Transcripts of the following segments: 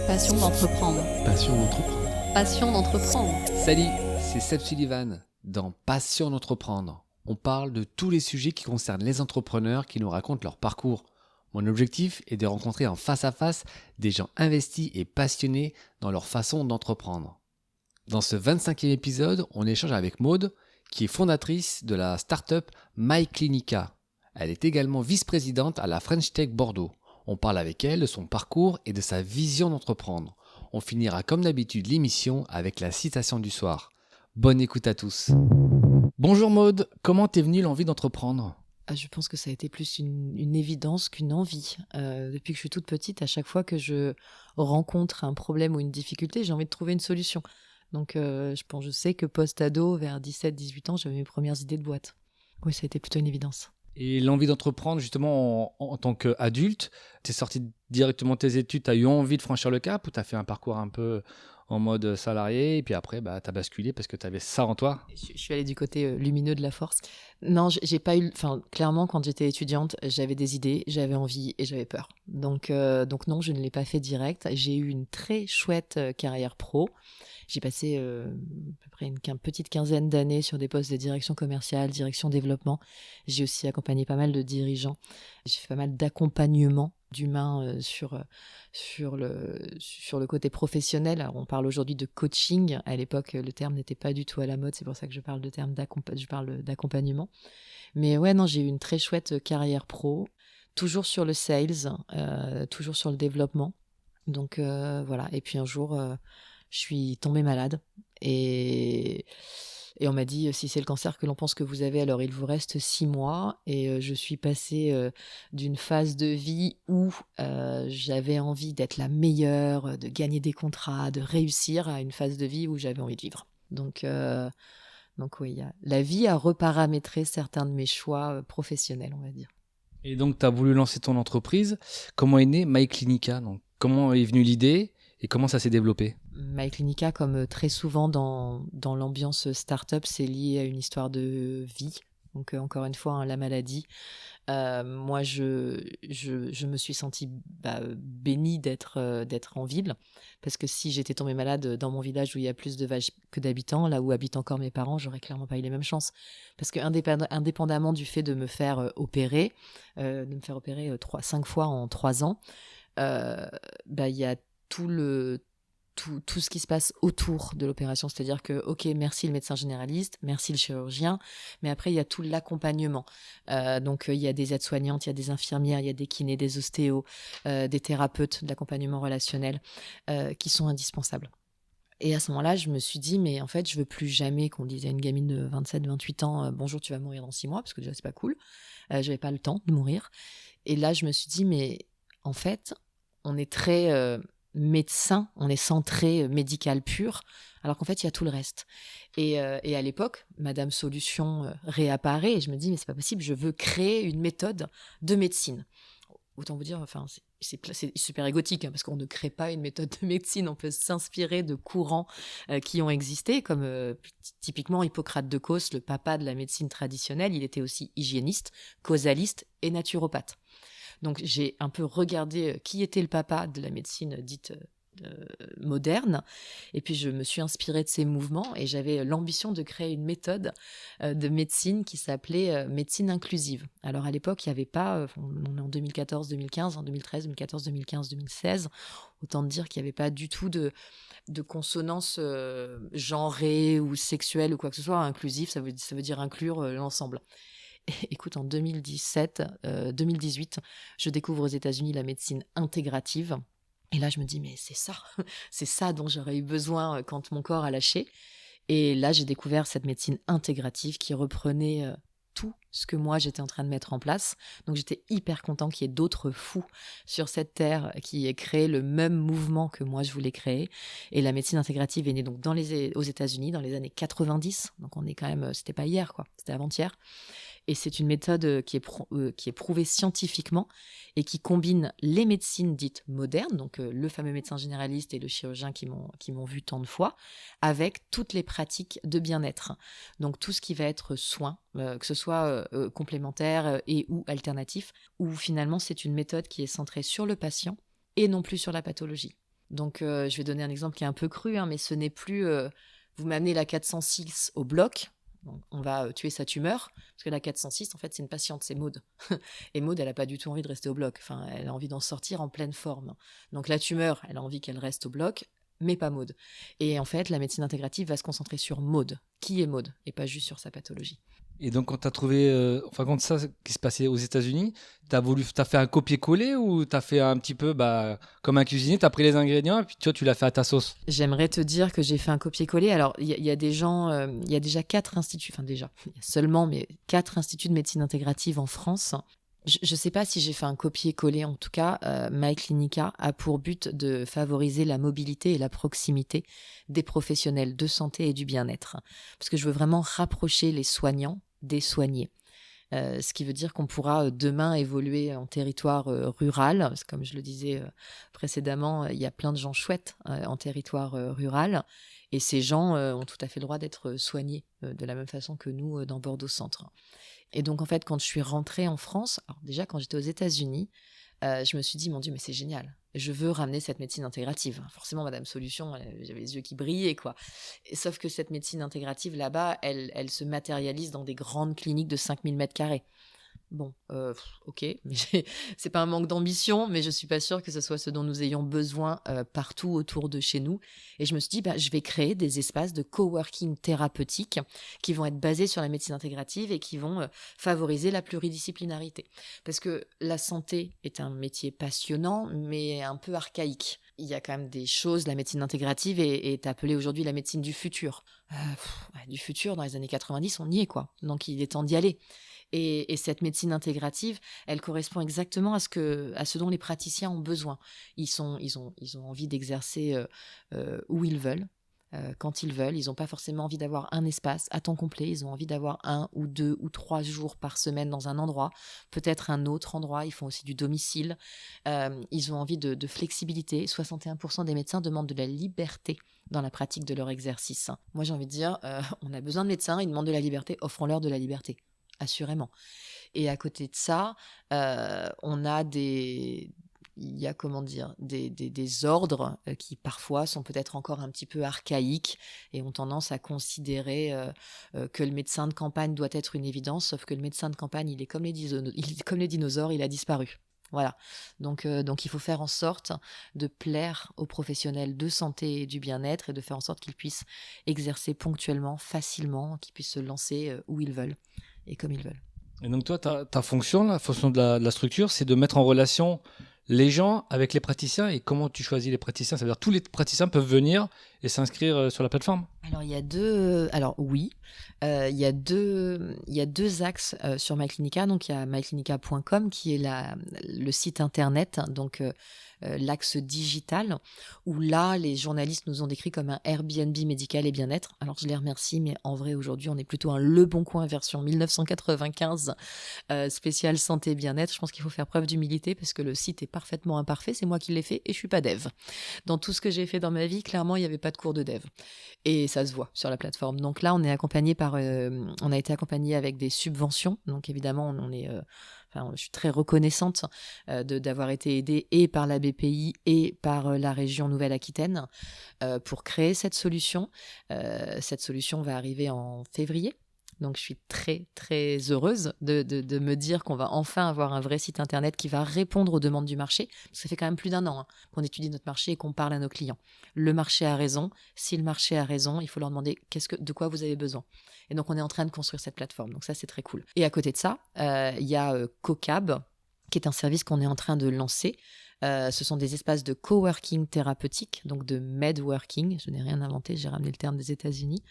Passion d'entreprendre. Passion d'entreprendre. Passion d'entreprendre. Salut, c'est Seb Sullivan. Dans Passion d'entreprendre, on parle de tous les sujets qui concernent les entrepreneurs qui nous racontent leur parcours. Mon objectif est de rencontrer en face à face des gens investis et passionnés dans leur façon d'entreprendre. Dans ce 25e épisode, on échange avec Maude, qui est fondatrice de la start-up MyClinica. Elle est également vice-présidente à la French Tech Bordeaux. On parle avec elle de son parcours et de sa vision d'entreprendre. On finira comme d'habitude l'émission avec la citation du soir. Bonne écoute à tous. Bonjour Maude, comment t'es venue l'envie d'entreprendre ? Je pense que ça a été plus une évidence qu'une envie. Depuis que je suis toute petite, à chaque fois que je rencontre un problème ou une difficulté, j'ai envie de trouver une solution. Donc je sais que post-ado, vers 17-18 ans, j'avais mes premières idées de boîte. Oui, ça a été plutôt une évidence. Et l'envie d'entreprendre justement en tant qu'adulte, t'es sorti directement de tes études, t'as eu envie de franchir le cap ou t'as fait un parcours un peu en mode salarié et puis après t'as basculé parce que t'avais ça en toi ? Je suis allée du côté lumineux de la force. Non, j'ai pas eu. Enfin, clairement, quand j'étais étudiante, j'avais des idées, j'avais envie et j'avais peur. Donc non, je ne l'ai pas fait direct. J'ai eu une très chouette carrière pro. J'ai passé à peu près une petite quinzaine d'années sur des postes de direction commerciale, direction développement. J'ai aussi accompagné pas mal de dirigeants. J'ai fait pas mal d'accompagnement d'humains sur le côté professionnel. Alors, on parle aujourd'hui de coaching. À l'époque, le terme n'était pas du tout à la mode. C'est pour ça que je parle d'accompagnement. Mais ouais, non, j'ai eu une très chouette carrière pro. Toujours sur le sales, toujours sur le développement. Donc voilà. Et puis un jour... je suis tombée malade et on m'a dit si c'est le cancer que l'on pense que vous avez, alors il vous reste 6 mois. Et je suis passée d'une phase de vie où j'avais envie d'être la meilleure, de gagner des contrats, de réussir, à une phase de vie où j'avais envie de vivre. Donc oui, la vie a reparamétré certains de mes choix professionnels, on va dire. Et donc t'as voulu lancer ton entreprise. Comment est née MyClinica ? Donc, comment est venue l'idée et comment ça s'est développé ? MyClinica, comme très souvent dans l'ambiance start-up, c'est lié à une histoire de vie. Donc encore une fois, la maladie. Moi, je me suis sentie bénie d'être en ville, parce que si j'étais tombée malade dans mon village où il y a plus de vaches que d'habitants, là où habitent encore mes parents, j'aurais clairement pas eu les mêmes chances. Parce que indépendamment du fait de me faire opérer, 5 fois en 3 ans, il y a tout ce qui se passe autour de l'opération. C'est-à-dire que, ok, merci le médecin généraliste, merci le chirurgien, mais après, il y a tout l'accompagnement. Donc, il y a des aides-soignantes, il y a des infirmières, il y a des kinés, des ostéos, des thérapeutes de l'accompagnement relationnel qui sont indispensables. Et à ce moment-là, je me suis dit, mais en fait, je veux plus jamais qu'on dise à une gamine de 27-28 ans, bonjour, tu vas mourir dans 6 mois, parce que déjà, c'est pas cool. J'avais pas le temps de mourir. Et là, je me suis dit, mais en fait, on est très... médecin, on est centré médical pur, alors qu'en fait il y a tout le reste. Et à l'époque, Madame Solution réapparaît et je me dis mais c'est pas possible, je veux créer une méthode de médecine. Autant vous dire, enfin c'est super égotique parce qu'on ne crée pas une méthode de médecine, on peut s'inspirer de courants qui ont existé, comme typiquement Hippocrate de Cos, le papa de la médecine traditionnelle. Il était aussi hygiéniste, causaliste et naturopathe. Donc, j'ai un peu regardé qui était le papa de la médecine dite moderne. Et puis, je me suis inspirée de ces mouvements et j'avais l'ambition de créer une méthode de médecine qui s'appelait médecine inclusive. Alors, à l'époque, il n'y avait pas, on est en 2014-2015, en 2013, 2014, 2015, 2016. Autant dire qu'il n'y avait pas du tout de consonance genrée ou sexuelle ou quoi que ce soit. Inclusif, ça veut dire inclure l'ensemble. Écoute, en 2018, je découvre aux États-Unis la médecine intégrative. Et là, je me dis, mais c'est ça dont j'aurais eu besoin quand mon corps a lâché. Et là, j'ai découvert cette médecine intégrative qui reprenait tout ce que moi, j'étais en train de mettre en place. Donc, j'étais hyper content qu'il y ait d'autres fous sur cette terre qui aient créé le même mouvement que moi, je voulais créer. Et la médecine intégrative est née donc aux États-Unis dans les années 90. Donc, on est quand même, c'était pas hier, quoi. C'était avant-hier. Et c'est une méthode qui est prouvée scientifiquement et qui combine les médecines dites modernes, donc le fameux médecin généraliste et le chirurgien qui m'ont vu tant de fois, avec toutes les pratiques de bien-être. Donc tout ce qui va être soin, que ce soit complémentaire et ou alternatif, où finalement c'est une méthode qui est centrée sur le patient et non plus sur la pathologie. Donc, je vais donner un exemple qui est un peu cru, hein, mais ce n'est plus vous m'amenez la 406 au bloc, donc on va tuer sa tumeur, parce que la 406, en fait, c'est une patiente, c'est Maud. Et Maud, elle n'a pas du tout envie de rester au bloc. Enfin, elle a envie d'en sortir en pleine forme. Donc, la tumeur, elle a envie qu'elle reste au bloc, mais pas Maud. Et en fait, la médecine intégrative va se concentrer sur Maud. Qui est Maud? Et pas juste sur sa pathologie. Et donc, quand tu as trouvé, enfin, quand ça qui se passait aux États-Unis, t'as fait un copier-coller ou t'as fait un petit peu comme un cuisinier, t'as pris les ingrédients et puis tu l'as fait à ta sauce? J'aimerais te dire que j'ai fait un copier-coller. Alors, il y a des gens, il y a déjà 4 instituts, enfin déjà, il y a seulement, mais 4 instituts de médecine intégrative en France. Je ne sais pas si j'ai fait un copier-coller, en tout cas, MyClinica a pour but de favoriser la mobilité et la proximité des professionnels de santé et du bien-être. Parce que je veux vraiment rapprocher les soignants des soignés. Ce qui veut dire qu'on pourra demain évoluer en territoire rural. Parce que comme je le disais précédemment, il y a plein de gens chouettes en territoire rural. Et ces gens ont tout à fait le droit d'être soignés de la même façon que nous dans Bordeaux-Centre. Et donc, en fait, quand je suis rentrée en France, alors déjà, quand j'étais aux États-Unis, je me suis dit, mon Dieu, mais c'est génial. Je veux ramener cette médecine intégrative. Forcément, Madame Solution, j'avais les yeux qui brillaient, quoi. Sauf que cette médecine intégrative, là-bas, elle se matérialise dans des grandes cliniques de 5000 mètres carrés. Bon, ok, mais c'est pas un manque d'ambition, mais je suis pas sûre que ce soit ce dont nous ayons besoin partout autour de chez nous. Et je me suis dit, je vais créer des espaces de coworking thérapeutique qui vont être basés sur la médecine intégrative et qui vont favoriser la pluridisciplinarité. Parce que la santé est un métier passionnant, mais un peu archaïque. Il y a quand même des choses, la médecine intégrative est appelée aujourd'hui la médecine du futur. Du futur, dans les années 90, on y est, quoi. Donc il est temps d'y aller. Et cette médecine intégrative, elle correspond exactement à ce dont les praticiens ont besoin. Ils ont envie d'exercer où ils veulent, quand ils veulent. Ils n'ont pas forcément envie d'avoir un espace à temps complet. Ils ont envie d'avoir 1 ou 2 ou 3 jours par semaine dans un endroit, peut-être un autre endroit. Ils font aussi du domicile. Ils ont envie de flexibilité. 61% des médecins demandent de la liberté dans la pratique de leur exercice. Moi, j'ai envie de dire, on a besoin de médecins, ils demandent de la liberté, offrons-leur de la liberté. Assurément. Et à côté de ça, on a des ordres qui parfois sont peut-être encore un petit peu archaïques et ont tendance à considérer que le médecin de campagne doit être une évidence, sauf que le médecin de campagne, il est comme les dinosaures, il a disparu. Voilà. Donc il faut faire en sorte de plaire aux professionnels de santé et du bien-être et de faire en sorte qu'ils puissent exercer ponctuellement, facilement, qu'ils puissent se lancer où ils veulent et comme ils veulent. Et donc toi, ta fonction, la fonction de la structure, c'est de mettre en relation les gens avec les praticiens. Et comment tu choisis les praticiens? Ça veut dire que tous les praticiens peuvent venir et s'inscrire sur la plateforme? Alors, il y a deux axes sur MyClinica. Donc, il y a myclinica.com qui est le site internet, donc l'axe digital, où là, les journalistes nous ont décrit comme un Airbnb médical et bien-être. Alors, je les remercie, mais en vrai, aujourd'hui, on est plutôt un Le Bon Coin version 1995, spécial santé et bien-être. Je pense qu'il faut faire preuve d'humilité parce que le site est parfaitement imparfait. C'est moi qui l'ai fait et je suis pas dev. Dans tout ce que j'ai fait dans ma vie, clairement, il n'y avait pas de cours de dev. Et ça se voit sur la plateforme. Donc là, on a été accompagné avec des subventions. Donc évidemment, je suis très reconnaissante d'avoir été aidée et par la BPI et par la région Nouvelle-Aquitaine pour créer cette solution. Cette solution va arriver en février. Donc, je suis très, très heureuse de me dire qu'on va enfin avoir un vrai site internet qui va répondre aux demandes du marché. Ça fait quand même plus d'1 an qu'on étudie notre marché et qu'on parle à nos clients. Le marché a raison. Si le marché a raison, il faut leur demander de quoi vous avez besoin. Et donc, on est en train de construire cette plateforme. Donc, ça, c'est très cool. Et à côté de ça, il y a CoCab, qui est un service qu'on est en train de lancer. Ce sont des espaces de coworking thérapeutique, donc de medworking. Je n'ai rien inventé, j'ai ramené le terme des États-Unis.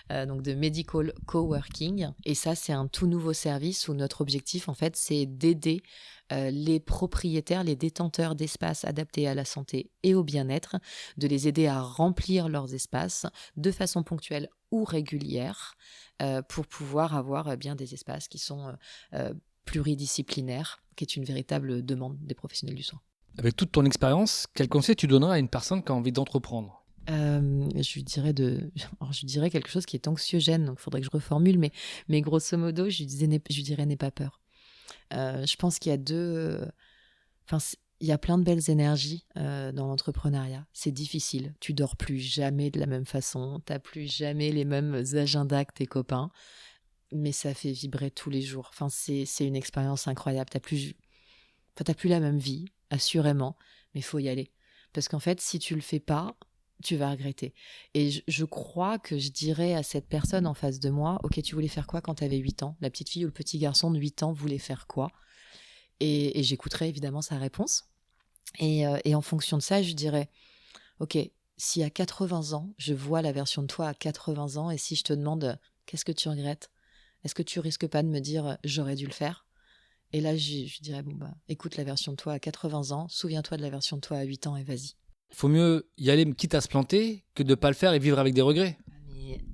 Donc de medical coworking. Et ça, c'est un tout nouveau service où notre objectif, en fait, c'est d'aider les propriétaires, les détenteurs d'espaces adaptés à la santé et au bien-être, de les aider à remplir leurs espaces de façon ponctuelle ou régulière pour pouvoir avoir bien des espaces qui sont pluridisciplinaires, qui est une véritable demande des professionnels du soin. Avec toute ton expérience, quel conseil tu donnerais à une personne qui a envie d'entreprendre? Je lui dirais quelque chose qui est anxiogène, donc il faudrait que je reformule, mais grosso modo, je lui dirais n'aie pas peur. Je pense qu'il y a il y a plein de belles énergies dans l'entrepreneuriat. C'est difficile. Tu dors plus jamais de la même façon. Tu n'as plus jamais les mêmes agendas que tes copains. Mais ça fait vibrer tous les jours. Enfin, c'est une expérience incroyable. T'as plus la même vie, assurément, mais il faut y aller. Parce qu'en fait, si tu le fais pas, tu vas regretter. Et je crois que je dirais à cette personne en face de moi, ok, tu voulais faire quoi quand tu avais 8 ans ? La petite fille ou le petit garçon de 8 ans voulait faire quoi ? Et j'écouterai évidemment sa réponse. Et en fonction de ça, je dirais, ok, si à 80 ans, je vois la version de toi à 80 ans, et si je te demande, qu'est-ce que tu regrettes ? Est-ce que tu risques pas de me dire, j'aurais dû le faire ? Et là, je dirais, écoute la version de toi à 80 ans, souviens-toi de la version de toi à 8 ans et vas-y. Il faut mieux y aller, quitte à se planter, que de ne pas le faire et vivre avec des regrets.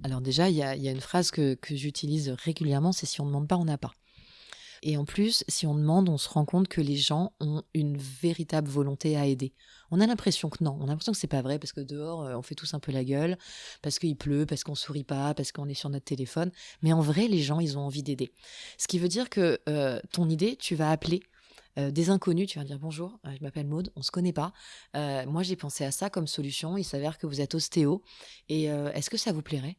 Alors déjà, il y a une phrase que j'utilise régulièrement, c'est si on ne demande pas, on n'a pas. Et en plus, si on demande, on se rend compte que les gens ont une véritable volonté à aider. On a l'impression que non, on a l'impression que c'est pas vrai parce que dehors, on fait tous un peu la gueule, parce qu'il pleut, parce qu'on sourit pas, parce qu'on est sur notre téléphone. Mais en vrai, les gens, ils ont envie d'aider. Ce qui veut dire que ton idée, tu vas appeler des inconnus, tu vas dire bonjour, je m'appelle Maude, on se connaît pas. Moi, j'ai pensé à ça comme solution. Il s'avère que vous êtes ostéo. Et est-ce que ça vous plairait ?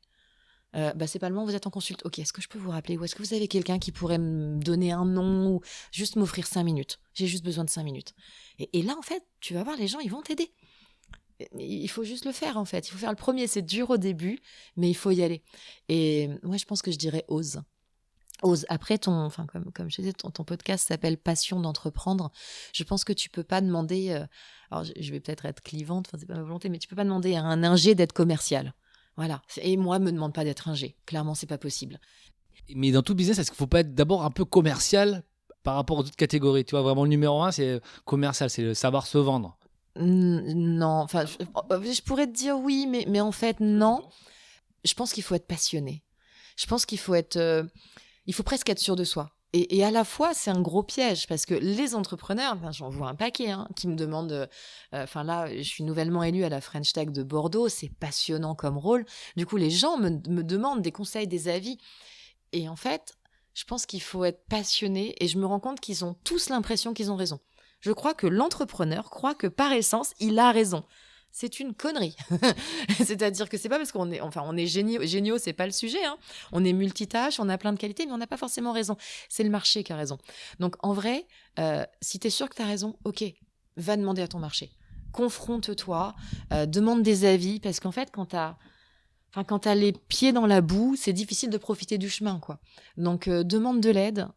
C'est pas le moment, vous êtes en consulte. Ok, est-ce que je peux vous rappeler ? Ou est-ce que vous avez quelqu'un qui pourrait me donner un nom ou juste m'offrir 5 minutes ? J'ai juste besoin de 5 minutes. Et là, en fait, tu vas voir, les gens, ils vont t'aider. Il faut juste le faire, en fait. Il faut faire le premier. C'est dur au début, mais il faut y aller. Et moi, je pense que je dirais ose. Ose. Après, comme je disais, ton podcast s'appelle Passion d'entreprendre. Je pense que tu peux pas demander... alors, je vais peut-être être clivante, c'est pas ma volonté, mais tu peux pas demander à un ingé d'être commercial. Voilà. Et moi, me demande pas d'être ingé. Clairement, c'est pas possible. Mais dans tout business, est-ce qu'il ne faut pas être d'abord un peu commercial par rapport aux autres catégories ? Tu vois, vraiment, le numéro 1, c'est commercial, c'est le savoir se vendre. Non, je pourrais te dire oui, mais en fait, non. Je pense qu'il faut être passionné. Je pense qu'il faut il faut presque être sûr de soi. Et à la fois, c'est un gros piège parce que les entrepreneurs, j'en vois un paquet, qui me demandent. Là, je suis nouvellement élue à la French Tech de Bordeaux. C'est passionnant comme rôle. Du coup, les gens me demandent des conseils, des avis. Et en fait, je pense qu'il faut être passionné. Et je me rends compte qu'ils ont tous l'impression qu'ils ont raison. Je crois que l'entrepreneur croit que par essence, il a raison. C'est une connerie. C'est-à-dire que c'est pas parce qu'on est géniaux, c'est pas le sujet. On est multitâche, on a plein de qualités, mais on n'a pas forcément raison. C'est le marché qui a raison. Donc en vrai, si tu es sûr que tu as raison, ok, va demander à ton marché. Confronte-toi, demande des avis, parce qu'en fait, quand tu as les pieds dans la boue, c'est difficile de profiter du chemin, quoi. Donc demande de l'aide,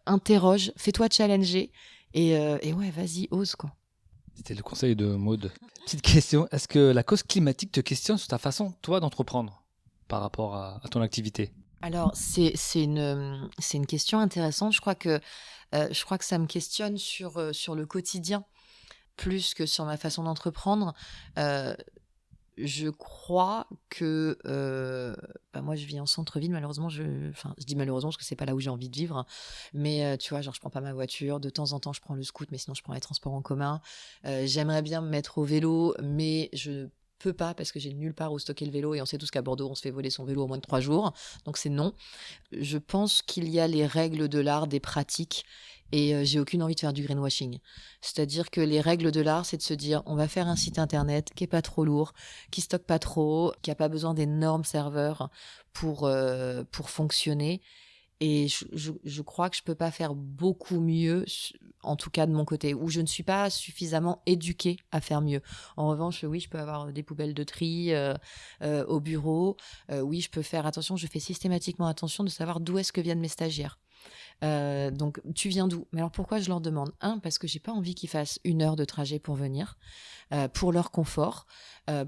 interroge, fais-toi challenger, et ouais, vas-y, ose, quoi. C'était le conseil de Maude. Petite question, est-ce que la cause climatique te questionne sur ta façon, toi, d'entreprendre par rapport à ton activité ? Alors, c'est une question intéressante. Je crois que ça me questionne sur le quotidien plus que sur ma façon d'entreprendre. Je crois que moi je vis en centre-ville, malheureusement je dis malheureusement parce que c'est pas là où j'ai envie de vivre, mais tu vois, genre je prends pas ma voiture, de temps en temps je prends le scoot, mais sinon je prends les transports en commun. J'aimerais bien me mettre au vélo, mais je peux pas parce que j'ai nulle part où stocker le vélo, et on sait tous qu'à Bordeaux on se fait voler son vélo au moins de 3 jours, donc c'est non. Je pense qu'il y a les règles de l'art, des pratiques, et j'ai aucune envie de faire du greenwashing. C'est-à-dire que les règles de l'art, c'est de se dire on va faire un site internet qui est pas trop lourd, qui stocke pas trop, qui a pas besoin d'énormes serveurs pour fonctionner. Et je crois que je peux pas faire beaucoup mieux, en tout cas de mon côté, où je ne suis pas suffisamment éduquée à faire mieux. En revanche, oui, je peux avoir des poubelles de tri au bureau. Oui, je peux faire attention, je fais systématiquement attention de savoir d'où est-ce que viennent mes stagiaires. Donc tu viens d'où ? Mais alors pourquoi je leur demande ? Parce que j'ai pas envie qu'ils fassent 1 heure de trajet pour venir, pour leur confort,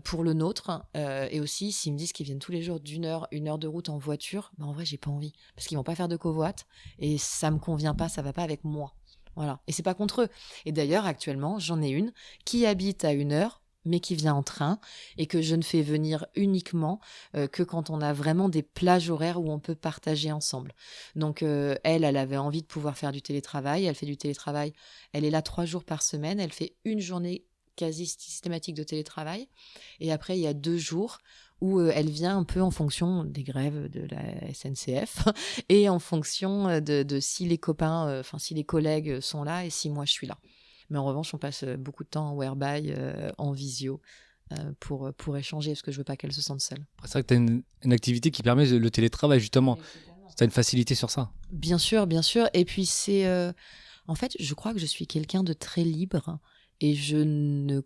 pour le nôtre, et aussi s'ils me disent qu'ils viennent tous les jours d'1 heure de route en voiture, en vrai j'ai pas envie, parce qu'ils vont pas faire de covoite et ça me convient pas, ça va pas avec moi. Voilà. Et c'est pas contre eux. Et d'ailleurs actuellement j'en ai une qui habite à 1 heure mais qui vient en train, et que je ne fais venir uniquement que quand on a vraiment des plages horaires où on peut partager ensemble. Donc elle avait envie de pouvoir faire du télétravail, elle fait du télétravail, elle est là 3 jours par semaine, elle fait 1 journée quasi systématique de télétravail, et après il y a 2 jours où elle vient un peu en fonction des grèves de la SNCF et en fonction de si les copains, si les collègues sont là et si moi je suis là. Mais en revanche, on passe beaucoup de temps en whereby, en visio, pour échanger, parce que je veux pas qu'elle se sente seule. C'est vrai que tu as une activité qui permet le télétravail, justement. Tu as une facilité sur ça. Bien sûr, bien sûr. Et puis en fait, je crois que je suis quelqu'un de très libre et je ne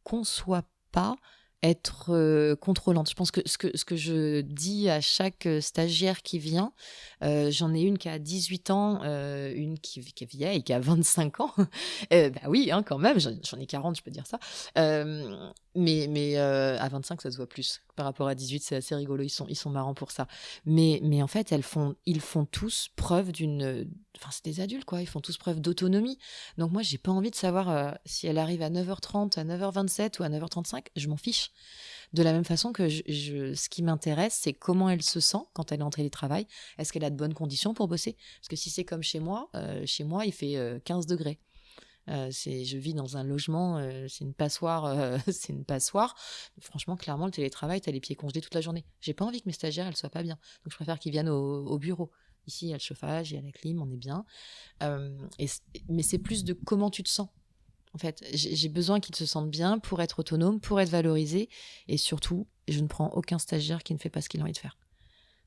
conçois pas être contrôlante. Je pense que ce que je dis à chaque stagiaire qui vient, j'en ai une qui a 18 ans, une qui est vieille, qui a 25 ans. Bah oui, hein, quand même, j'en ai 40, je peux dire ça. Mais à 25, ça se voit plus. Par rapport à 18, c'est assez rigolo, ils sont marrants pour ça. Mais en fait, ils font tous preuve d'une... Enfin, c'est des adultes, quoi. Ils font tous preuve d'autonomie. Donc moi, j'ai pas envie de savoir si elle arrive à 9h30, à 9h27 ou à 9h35. Je m'en fiche. De la même façon que ce qui m'intéresse, c'est comment elle se sent quand elle est en télétravail. Est-ce qu'elle a de bonnes conditions pour bosser? Parce que si c'est comme chez moi, il fait 15 degrés. Je vis dans un logement, c'est une passoire, c'est une passoire. Franchement, clairement, le télétravail, t'as les pieds congelés toute la journée. J'ai pas envie que mes stagiaires, elles soient pas bien. Donc, je préfère qu'ils viennent au bureau. Ici, il y a le chauffage, il y a la clim, on est bien. Mais c'est plus de comment tu te sens. En fait, j'ai besoin qu'ils se sentent bien pour être autonomes, pour être valorisés. Et surtout, je ne prends aucun stagiaire qui ne fait pas ce qu'il a envie de faire.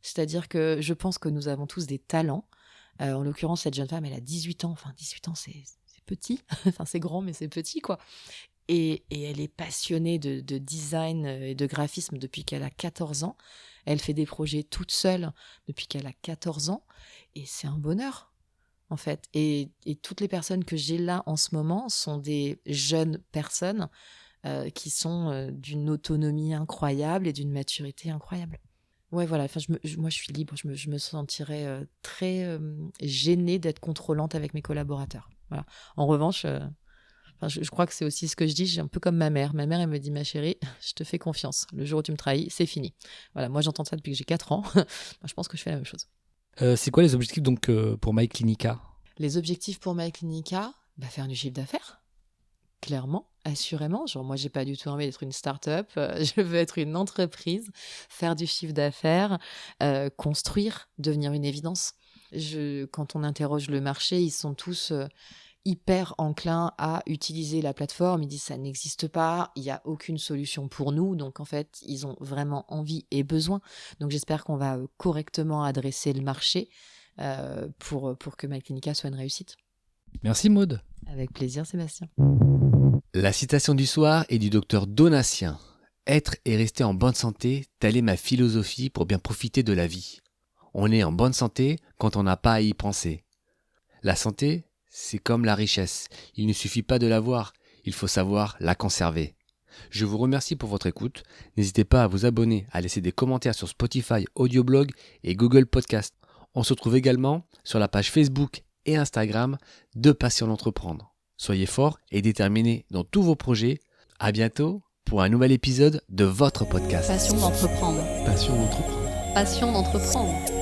C'est-à-dire que je pense que nous avons tous des talents. En l'occurrence, cette jeune femme, elle a 18 ans. Enfin, 18 ans, c'est petit. Enfin, c'est grand, mais c'est petit, quoi. Et elle est passionnée de design et de graphisme depuis qu'elle a 14 ans. Elle fait des projets toute seule depuis qu'elle a 14 ans. Et c'est un bonheur, en fait. Et toutes les personnes que j'ai là en ce moment sont des jeunes personnes qui sont d'une autonomie incroyable et d'une maturité incroyable. Ouais, voilà. Enfin, moi, je suis libre. Je me sentirais très gênée d'être contrôlante avec mes collaborateurs. Voilà. En revanche, je crois que c'est aussi ce que je dis. J'ai un peu comme ma mère. Ma mère, elle me dit, ma chérie, je te fais confiance. Le jour où tu me trahis, c'est fini. Voilà. Moi, j'entends ça depuis que j'ai 4 ans. Moi, je pense que je fais la même chose. C'est quoi les objectifs donc, pour MyClinica? Les objectifs pour MyClinica, faire du chiffre d'affaires. Clairement, assurément. Genre, moi, j'ai pas du tout envie d'être une start-up. Je veux être une entreprise, faire du chiffre d'affaires, construire, devenir une évidence. Quand on interroge le marché, ils sont tous hyper enclins à utiliser la plateforme. Ils disent ça n'existe pas, il n'y a aucune solution pour nous. Donc, en fait, ils ont vraiment envie et besoin. Donc, j'espère qu'on va correctement adresser le marché pour que MyClinica soit une réussite. Merci Maud. Avec plaisir, Sébastien. La citation du soir est du docteur Donatien. Être et rester en bonne santé, telle est ma philosophie pour bien profiter de la vie. On est en bonne santé quand on n'a pas à y penser. La santé, c'est comme la richesse. Il ne suffit pas de l'avoir, il faut savoir la conserver. Je vous remercie pour votre écoute. N'hésitez pas à vous abonner, à laisser des commentaires sur Spotify, Audioblog et Google Podcast. On se retrouve également sur la page Facebook et Instagram de Passion d'entreprendre. Soyez forts et déterminés dans tous vos projets. À bientôt pour un nouvel épisode de votre podcast. Passion d'entreprendre. Passion d'entreprendre. Passion d'entreprendre.